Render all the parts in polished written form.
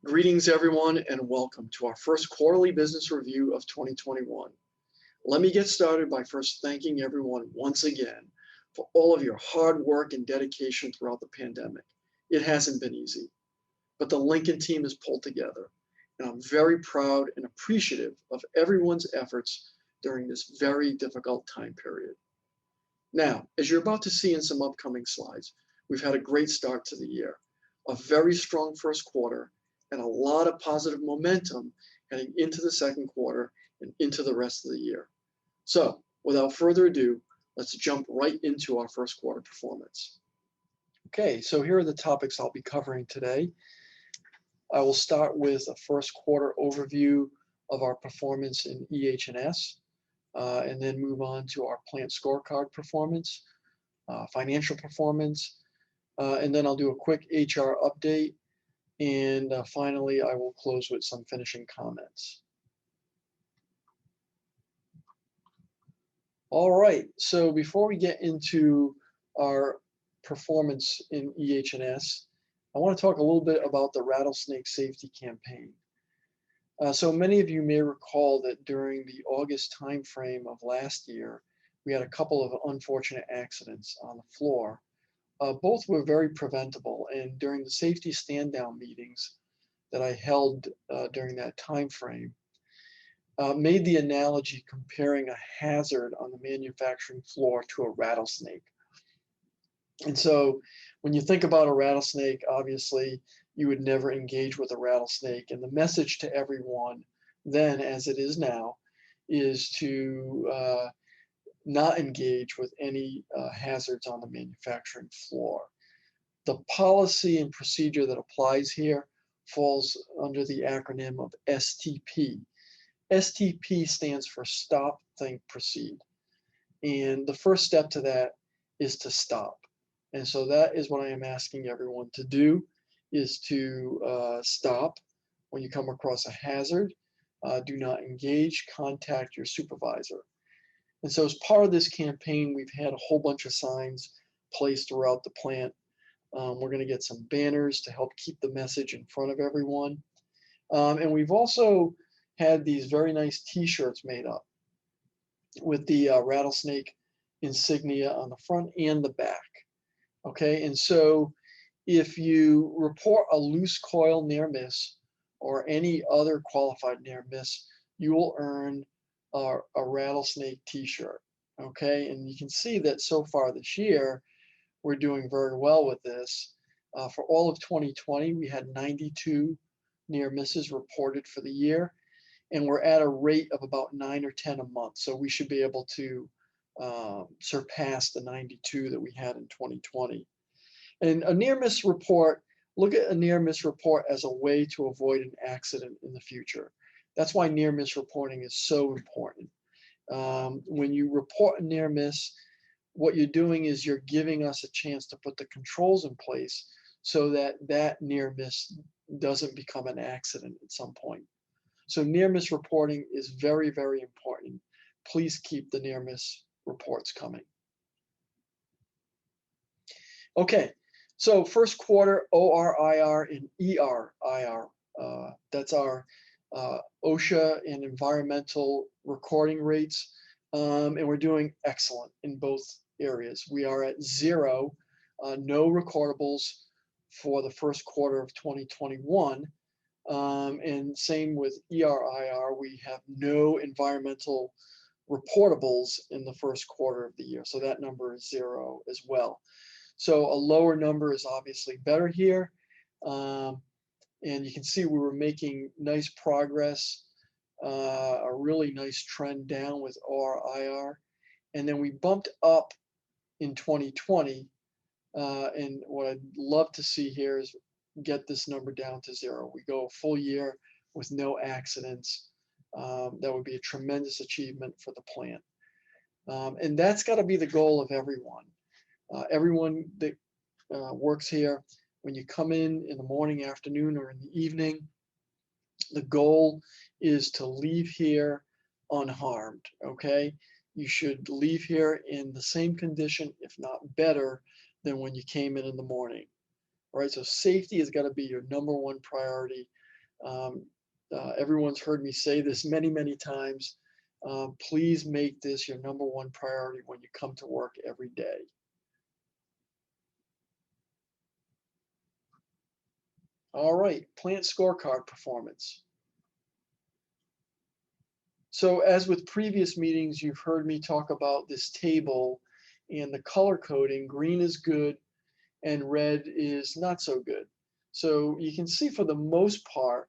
Greetings, everyone, and welcome to our first quarterly business review of 2021. Let me get started by first thanking everyone once again for all of your hard work and dedication throughout the pandemic. It hasn't been easy, but the Lincoln team has pulled together, and I'm very proud and appreciative of everyone's efforts during this very difficult time period. Now, as you're about to see in some upcoming slides, we've had a great start to the year, a very strong first quarter, and a lot of positive momentum heading into the second quarter and into the rest of the year. So, without further ado, let's jump right into our first quarter performance. Okay, so here are the topics I'll be covering today. I will start with a first quarter overview of our performance in EH&S, and then move on to our plant scorecard performance, financial performance, and then I'll do a quick HR update. And finally, I will close with some finishing comments. All right, so before we get into our performance in EH&S, I want to talk a little bit about the rattlesnake safety campaign. So many of you may recall that during the August timeframe of last year, we had a couple of unfortunate accidents on the floor. Both were very preventable, and during the safety stand-down meetings that I held during that time frame, made the analogy comparing a hazard on the manufacturing floor to a rattlesnake. And so when you think about a rattlesnake, obviously you would never engage with a rattlesnake, and the message to everyone then, as it is now, is to not engage with any hazards on the manufacturing floor. The policy and procedure that applies here falls under the acronym of STP. STP stands for Stop, Think, Proceed. And the first step to that is to stop. And so that is what I am asking everyone to do, is to stop when you come across a hazard. Do not engage, contact your supervisor. And so as part of this campaign, we've had a whole bunch of signs placed throughout the plant. We're going to get some banners to help keep the message in front of everyone. And we've also had these very nice t-shirts made up with the rattlesnake insignia on the front and the back. Okay, and so if you report a loose coil near miss or any other qualified near miss, you will earn a rattlesnake t-shirt. Okay, and you can see that so far this year we're doing very well with this. For all of 2020, we had 92 near misses reported for the year, and we're at a rate of about 9 or 10 a month, so we should be able to surpass the 92 that we had in 2020. And a near miss report, look at a near miss report as a way to avoid an accident in the future. That's why near miss reporting is so important. When you report a near miss, what you're doing is you're giving us a chance to put the controls in place so that that near miss doesn't become an accident at some point. So near miss reporting is very, very important. Please keep the near miss reports coming. Okay, so first quarter ORIR and ERIR, that's our OSHA and environmental recording rates, and we're doing excellent in both areas. We are at 0, no recordables for the first quarter of 2021, and same with ERIR, we have no environmental reportables in the first quarter of the year, so that number is 0 as well. So a lower number is obviously better here. And you can see we were making nice progress, a really nice trend down with ORIR. And then we bumped up in 2020. And what I'd love to see here is get this number down to 0. We go a full year with no accidents. That would be a tremendous achievement for the plant. And that's got to be the goal of everyone. Everyone that works here, when you come in the morning, afternoon, or in the evening, the goal is to leave here unharmed, okay? You should leave here in the same condition, if not better, than when you came in the morning, all right? So safety has got to be your #1 priority. Um, Everyone's heard me say this many, many times. Please make this your number one priority when you come to work every day. All right, plant scorecard performance. So as with previous meetings, you've heard me talk about this table and the color coding. Green is good and red is not so good. So you can see for the most part,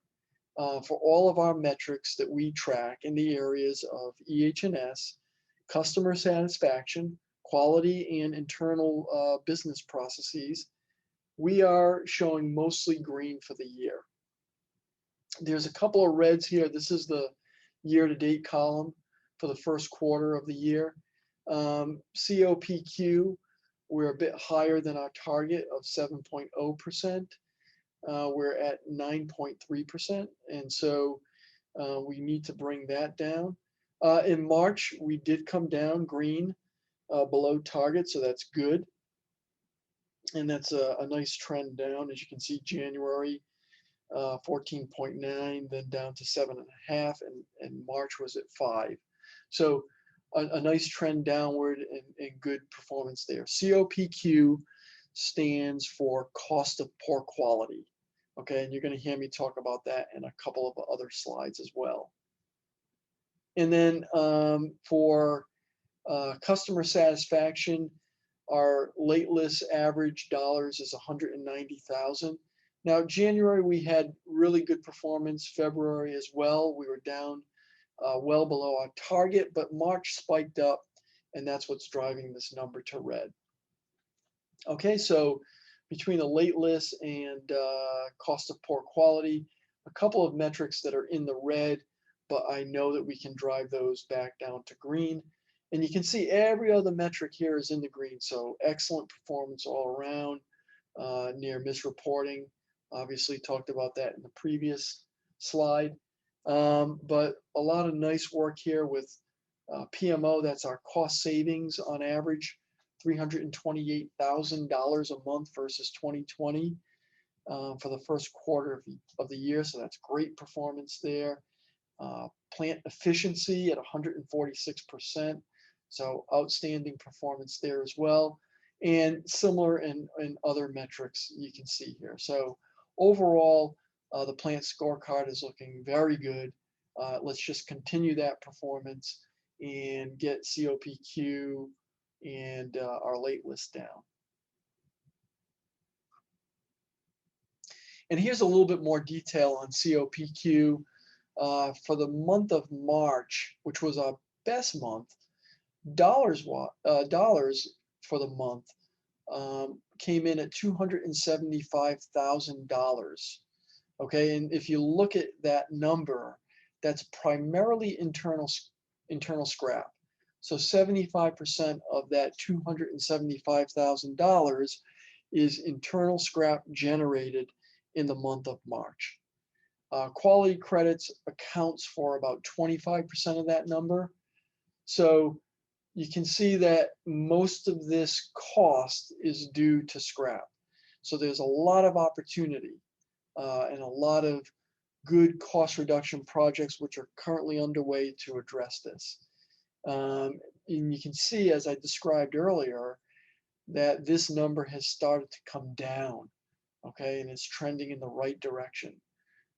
for all of our metrics that we track in the areas of EH&S, customer satisfaction, quality, and internal business processes, we are showing mostly green for the year. There's a couple of reds here. This is the year-to-date column for the first quarter of the year. COPQ, we're a bit higher than our target of 7.0%. We're at 9.3%, and so we need to bring that down. In March, we did come down green below target, so that's good. And that's a nice trend down. As you can see, January 14.9, then down to 7.5, and March was at 5. So a nice trend downward and good performance there. COPQ stands for cost of poor quality. Okay, and you're going to hear me talk about that in a couple of other slides as well. And then for customer satisfaction, our late list average dollars is 190,000. Now, January, we had really good performance. February as well, we were down well below our target, but March spiked up, and that's what's driving this number to red. Okay, so between the late list and cost of poor quality, a couple of metrics that are in the red, but I know that we can drive those back down to green. And you can see every other metric here is in the green. So excellent performance all around, near misreporting. Obviously talked about that in the previous slide. But a lot of nice work here with PMO, that's our cost savings on average, $328,000 a month versus 2020 for the first quarter of the year. So that's great performance there. Plant efficiency at 146%. So outstanding performance there as well. And similar in other metrics you can see here. So overall, the plant scorecard is looking very good. Let's just continue that performance and get COPQ and our late list down. And here's a little bit more detail on COPQ. For the month of March, which was our best month, dollars for the month came in at $275,000. Okay, and if you look at that number, that's primarily internal scrap. So 75% of that $275,000 is internal scrap generated in the month of March. Quality credits accounts for about 25% of that number. So you can see that most of this cost is due to scrap. So there's a lot of opportunity and a lot of good cost reduction projects which are currently underway to address this. And you can see, as I described earlier, that this number has started to come down, okay, and it's trending in the right direction.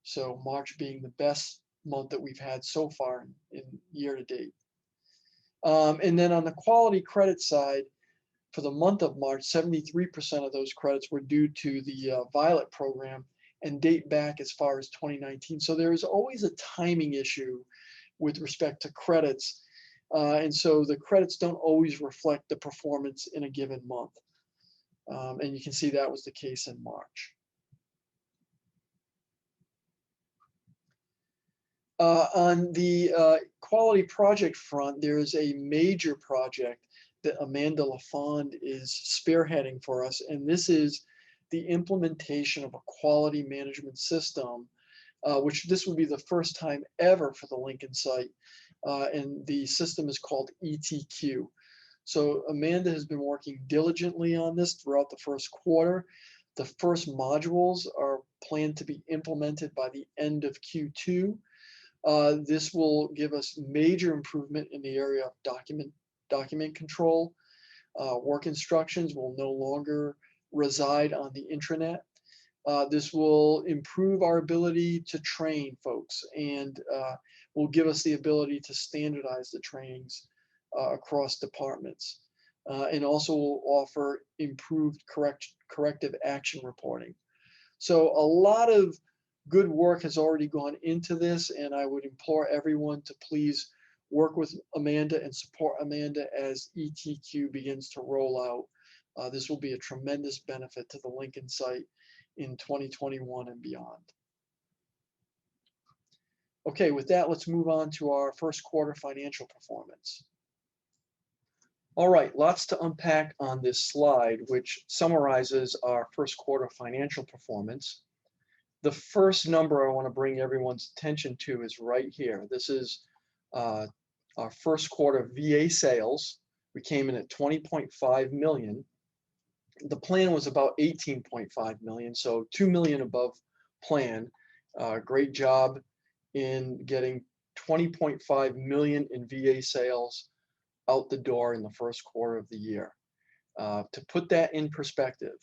So March being the best month that we've had so far in year to date. And then on the quality credit side, for the month of March, 73% of those credits were due to the Violet program and date back as far as 2019. So there is always a timing issue with respect to credits. And so the credits don't always reflect the performance in a given month. And you can see that was the case in March. On the quality project front, there is a major project that Amanda LaFond is spearheading for us, and this is the implementation of a quality management system, which this would be the first time ever for the Lincoln site, and the system is called ETQ. So Amanda has been working diligently on this throughout the first quarter. The first modules are planned to be implemented by the end of Q2. This will give us major improvement in the area of document control. Work instructions will no longer reside on the intranet. This will improve our ability to train folks and will give us the ability to standardize the trainings across departments. And also will offer improved corrective action reporting. So a lot of good work has already gone into this, and I would implore everyone to please work with Amanda and support Amanda as ETQ begins to roll out. This will be a tremendous benefit to the Lincoln site in 2021 and beyond. Okay, with that, let's move on to our first quarter financial performance. All right, lots to unpack on this slide, which summarizes our first quarter financial performance. The first number I want to bring everyone's attention to is right here. This is our first quarter VA sales. We came in at 20.5 million. The plan was about 18.5 million, so 2 million above plan. Great job in getting 20.5 million in VA sales out the door in the first quarter of the year. To put that in perspective,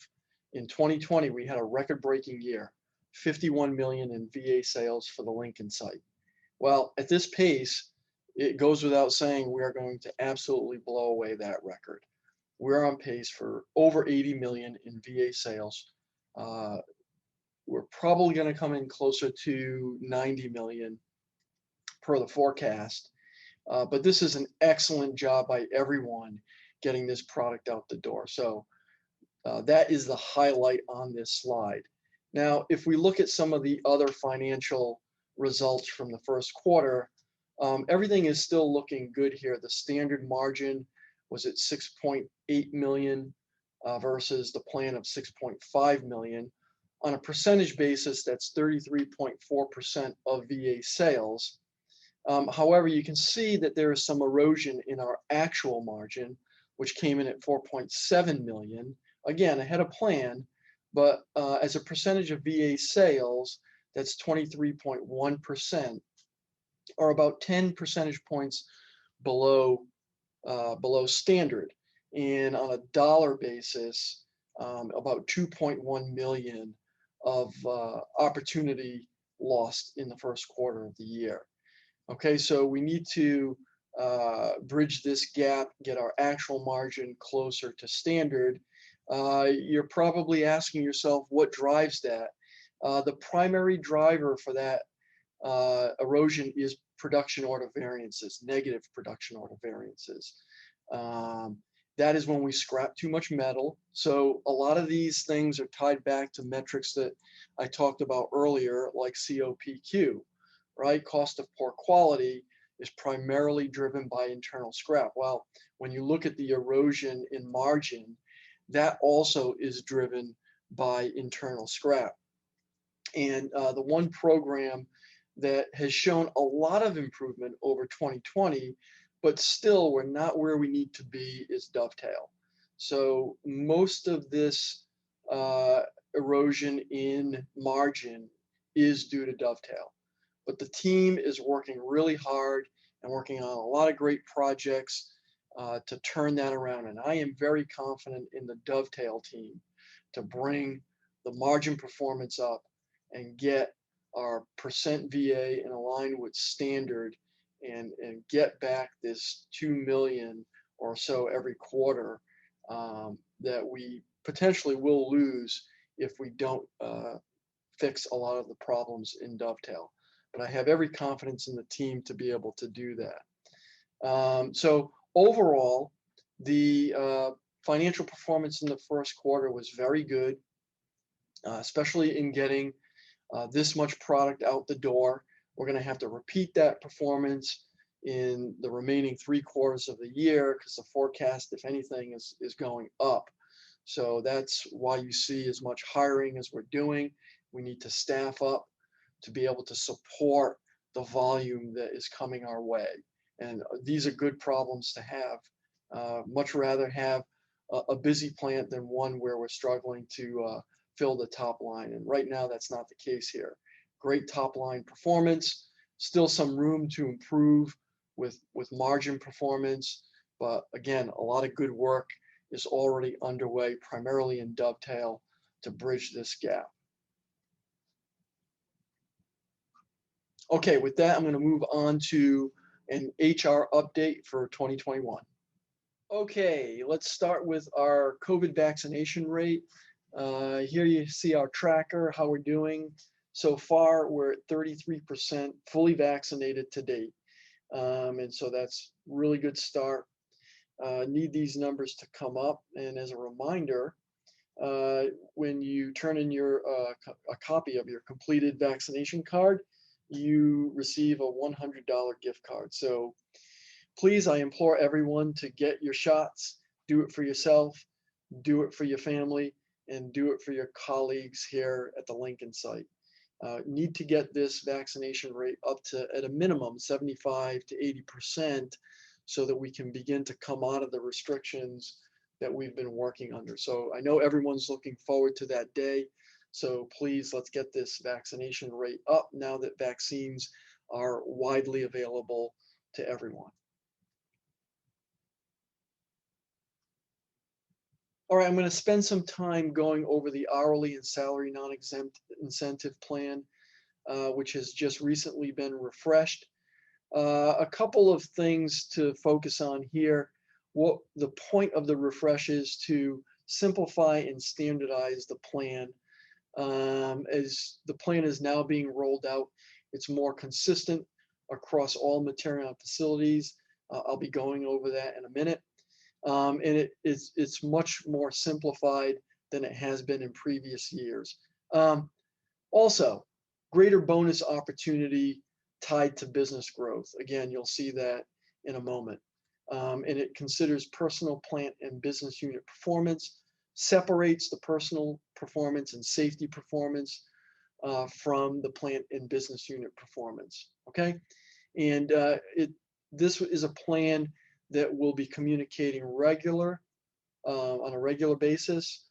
in 2020, we had a record-breaking year, 51 million in VA sales for the Lincoln site. Well, at this pace, it goes without saying we are going to absolutely blow away that record. We're on pace for over 80 million in VA sales. We're probably going to come in closer to 90 million per the forecast. But this is an excellent job by everyone getting this product out the door. So that is the highlight on this slide. Now, if we look at some of the other financial results from the first quarter, everything is still looking good here. The standard margin was at 6.8 million versus the plan of 6.5 million. On a percentage basis, that's 33.4% of VA sales. However, you can see that there is some erosion in our actual margin, which came in at 4.7 million, again, ahead of plan, but as a percentage of VA sales, that's 23.1%, or about 10 percentage points below standard. And on a dollar basis, about 2.1 million of opportunity lost in the first quarter of the year. Okay, so we need to bridge this gap, get our actual margin closer to standard. You're probably asking yourself, what drives that? The primary driver for that erosion is production order variances, negative production order variances. That is when we scrap too much metal. So a lot of these things are tied back to metrics that I talked about earlier, like COPQ. Right? Cost of poor quality is primarily driven by internal scrap. Well, when you look at the erosion in margin, that also is driven by internal scrap. And the one program that has shown a lot of improvement over 2020, but still we're not where we need to be, is Dovetail. So most of this erosion in margin is due to Dovetail. But the team is working really hard and working on a lot of great projects to turn that around. And I am very confident in the Dovetail team to bring the margin performance up and get our percent VA in line with standard and get back this 2 million or so every quarter that we potentially will lose if we don't fix a lot of the problems in Dovetail. But I have every confidence in the team to be able to do that. So overall, the financial performance in the first quarter was very good, especially in getting this much product out the door. We're going to have to repeat that performance in the remaining 3 quarters of the year because the forecast, if anything, is going up. So that's why you see as much hiring as we're doing. We need to staff up to be able to support the volume that is coming our way. And these are good problems to have. Much rather have a busy plant than one where we're struggling to fill the top line. And right now, that's not the case here. Great top line performance, still some room to improve with margin performance. But again, a lot of good work is already underway, primarily in Dovetail, to bridge this gap. Okay, with that, I'm going to move on to an HR update for 2021. Okay, let's start with our COVID vaccination rate. Here you see our tracker, how we're doing. So far, we're at 33% fully vaccinated to date. And so that's really good start. Need these numbers to come up. And as a reminder, when you turn in a copy of your completed vaccination card, you receive a $100 gift card. So please, I implore everyone to get your shots, do it for yourself, do it for your family, and do it for your colleagues here at the Lincoln site. Need to get this vaccination rate up to, at a minimum, 75 to 80%, so that we can begin to come out of the restrictions that we've been working under. So I know everyone's looking forward to that day. So please, let's get this vaccination rate up now that vaccines are widely available to everyone. All right, I'm going to spend some time going over the hourly and salary non-exempt incentive plan, which has just recently been refreshed. A couple of things to focus on here. What the point of the refresh is to simplify and standardize the plan. As the plan is now being rolled out, it's more consistent across all Massoyan facilities. I'll be going over that in a minute. And it's much more simplified than it has been in previous years. Also, greater bonus opportunity tied to business growth. Again, you'll see that in a moment. And it considers personal, plant, and business unit performance, separates the personal performance and safety performance from the plant and business unit performance. Okay, and this is a plan that will be communicating on a regular basis.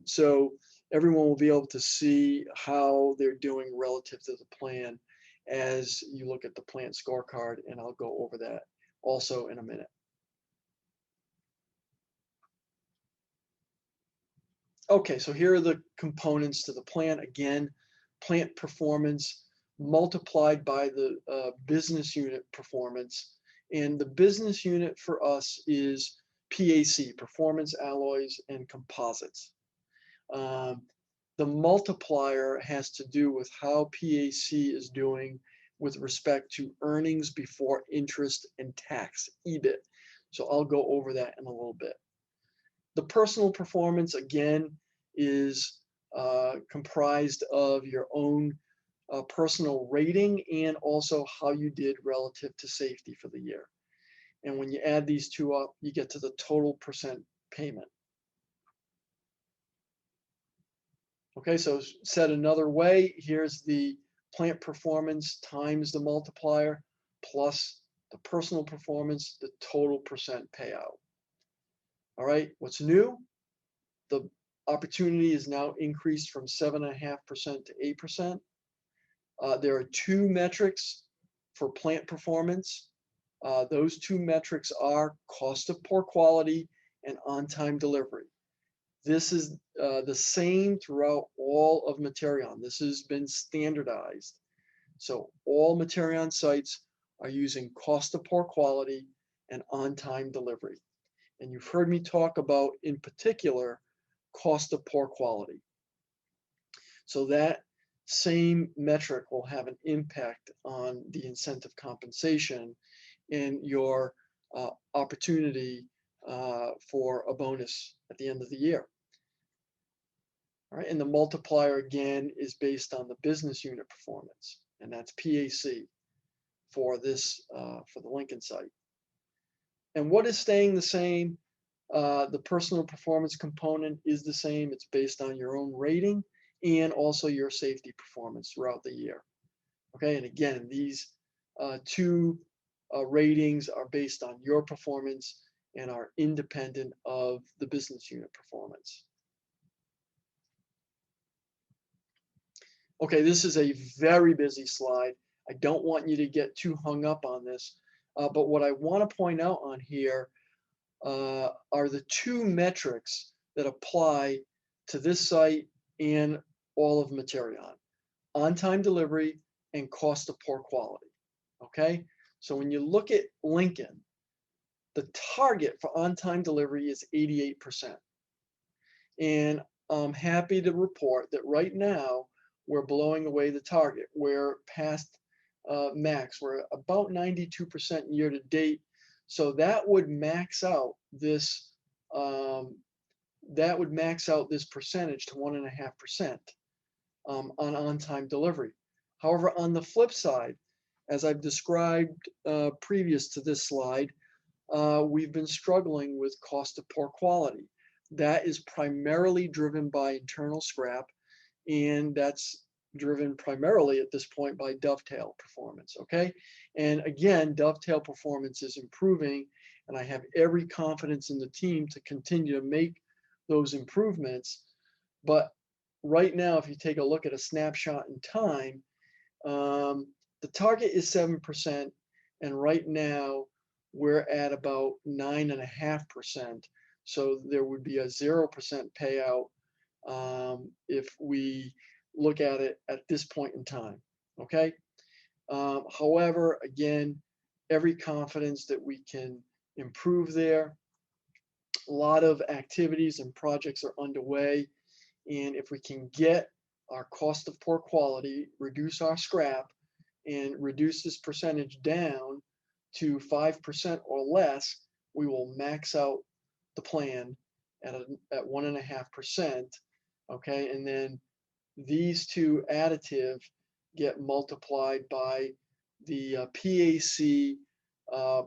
So everyone will be able to see how they're doing relative to the plan as you look at the plant scorecard, and I'll go over that also in a minute. Okay, so here are the components to the plan. Again, plant performance multiplied by the business unit performance. And the business unit for us is PAC, Performance Alloys and Composites. The multiplier has to do with how PAC is doing with respect to earnings before interest and tax, EBIT. So I'll go over that in a little bit. The personal performance, again, is comprised of your own personal rating and also how you did relative to safety for the year. And when you add these two up, you get to the total percent payment. Okay, so said another way, here's the plant performance times the multiplier plus the personal performance, the total percent payout. All right, what's new? The opportunity is now increased from 7.5% to 8%. There are two metrics for plant performance. Those two metrics are cost of poor quality and on-time delivery. This is the same throughout all of Massoyan. This has been standardized. So all Massoyan sites are using cost of poor quality and on-time delivery. And you've heard me talk about, in particular, cost of poor quality. So that same metric will have an impact on the incentive compensation and your opportunity for a bonus at the end of the year. All right, and the multiplier again is based on the business unit performance, and that's PAC for this for the Lincoln site. And what is staying the same? The personal performance component is the same. It's based on your own rating and also your safety performance throughout the year. Okay, and again, these two ratings are based on your performance and are independent of the business unit performance. Okay, this is a very busy slide. I don't want you to get too hung up on this, but what I want to point out on here are the two metrics that apply to this site and all of Materion: on-time delivery and cost of poor quality. Okay, so when you look at Lincoln, the target for on-time delivery is 88%. And I'm happy to report that right now we're blowing away the target. We're past max. We're about 92% year to date. So that would max out this. That would max out this percentage to 1.5% on-time delivery. However, on the flip side, as I've described previous to this slide, we've been struggling with cost of poor quality. That is primarily driven by internal scrap, and that's driven primarily at this point by dovetail performance, okay? And again, dovetail performance is improving, and I have every confidence in the team to continue to make those improvements. But right now, if you take a look at a snapshot in time, the target is 7%, and right now we're at about 9.5%. So there would be a 0% payout if we look at it at this point in time. Okay. However, again, every confidence that we can improve there. A lot of activities and projects are underway, and if we can get our cost of poor quality, reduce our scrap, and reduce this percentage down to 5% or less, we will max out the plan at 1.5%. Okay, and then these two additive get multiplied by the PAC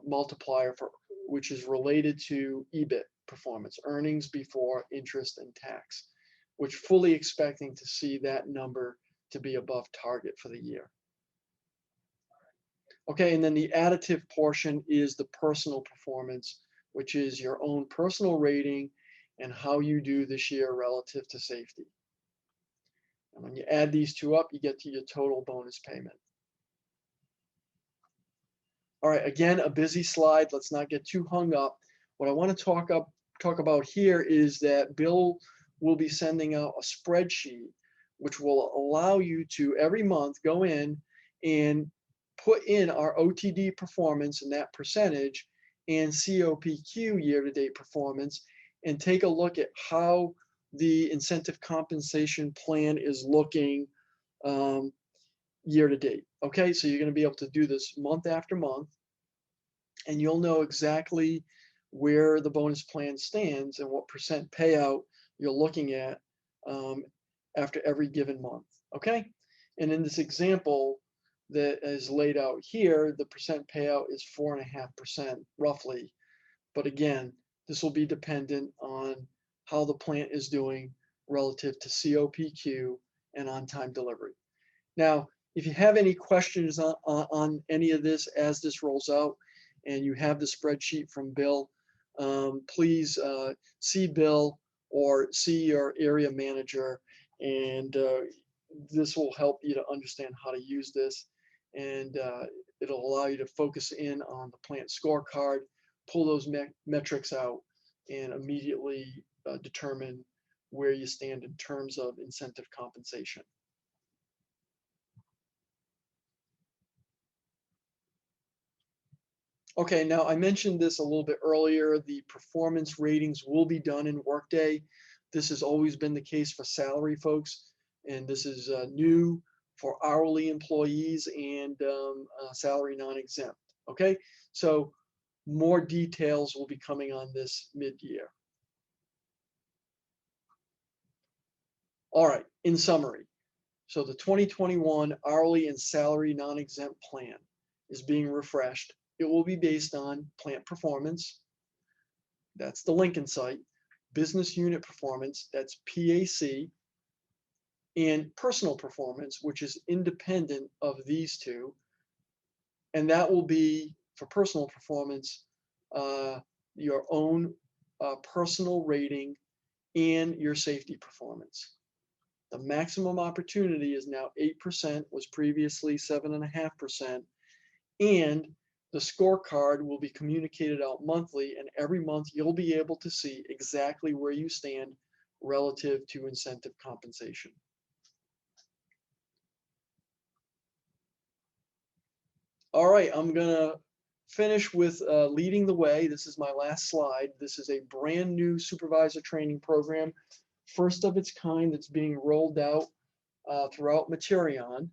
multiplier, for which is related to EBIT performance, earnings before interest and tax, which fully expecting to see that number to be above target for the year. Okay, and then the additive portion is the personal performance, which is your own personal rating and how you do this year relative to safety. And when you add these two up, you get to your total bonus payment. All right, again, a busy slide. Let's not get too hung up. What I want to talk about here is that Bill will be sending out a spreadsheet which will allow you to every month go in and put in our OTD performance and that percentage and COPQ year-to-date performance, and take a look at how the incentive compensation plan is looking year-to-date. Okay, so you're going to be able to do this month after month, and you'll know exactly where the bonus plan stands and what percent payout you're looking at after every given month. Okay, and in this example that is laid out here, the percent payout is 4.5% roughly. But again, this will be dependent on how the plant is doing relative to COPQ and on-time delivery. Now, if you have any questions on any of this as this rolls out, and you have the spreadsheet from Bill, please see Bill or see your area manager, and this will help you to understand how to use this, and it'll allow you to focus in on the plant scorecard, pull those metrics out, and immediately determine where you stand in terms of incentive compensation. Okay, now I mentioned this a little bit earlier. The performance ratings will be done in Workday. This has always been the case for salary folks, and this is new for hourly employees and salary non-exempt. Okay, so more details will be coming on this mid-year. All right, in summary, so the 2021 hourly and salary non-exempt plan is being refreshed. It will be based on plant performance, that's the Lincoln site, business unit performance, that's PAC, and personal performance, which is independent of these two. And that will be, for personal performance, your own personal rating and your safety performance. The maximum opportunity is now 8%, was previously 7.5%, and the scorecard will be communicated out monthly, and every month you'll be able to see exactly where you stand relative to incentive compensation. All right, I'm gonna finish with leading the way. This is my last slide. This is a brand new supervisor training program, first of its kind that's being rolled out throughout Massoyan.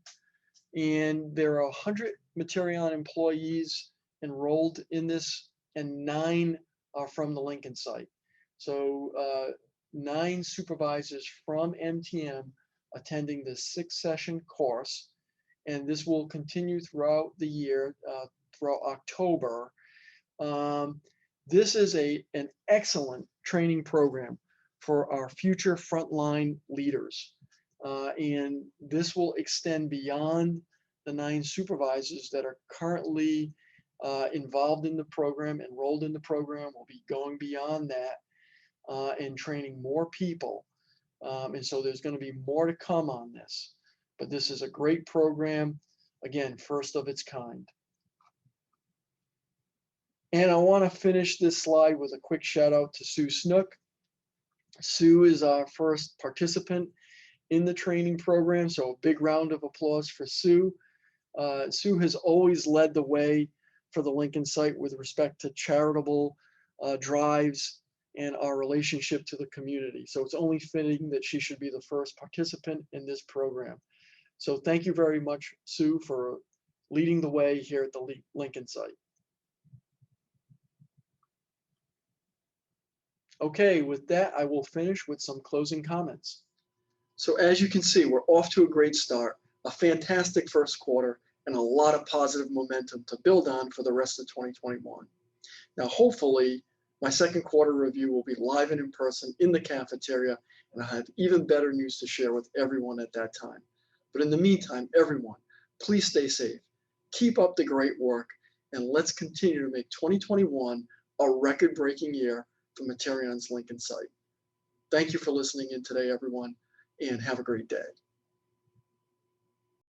And there are 100 Massoyan employees enrolled in this, and 9 are from the Lincoln site. So 9 supervisors from MTM attending the 6-session course, and this will continue throughout the year, throughout October. This is an excellent training program for our future frontline leaders. And this will extend beyond the 9 supervisors that are currently involved in the program, enrolled in the program. We'll be going beyond that and training more people. And so there's going to be more to come on this. But this is a great program, again, first of its kind. And I want to finish this slide with a quick shout out to Sue Snook. Sue is our first participant in the training program, so a big round of applause for Sue. Sue has always led the way for the Lincoln site with respect to charitable drives and our relationship to the community. So it's only fitting that she should be the first participant in this program. So thank you very much, Sue, for leading the way here at the Lincoln site. Okay, with that, I will finish with some closing comments. So as you can see, we're off to a great start, a fantastic first quarter, and a lot of positive momentum to build on for the rest of 2021. Now, hopefully, my second quarter review will be live and in person in the cafeteria, and I'll have even better news to share with everyone at that time. But in the meantime, everyone, please stay safe, keep up the great work, and let's continue to make 2021 a record-breaking year for Massoyan's Lincoln site. Thank you for listening in today, everyone, and have a great day.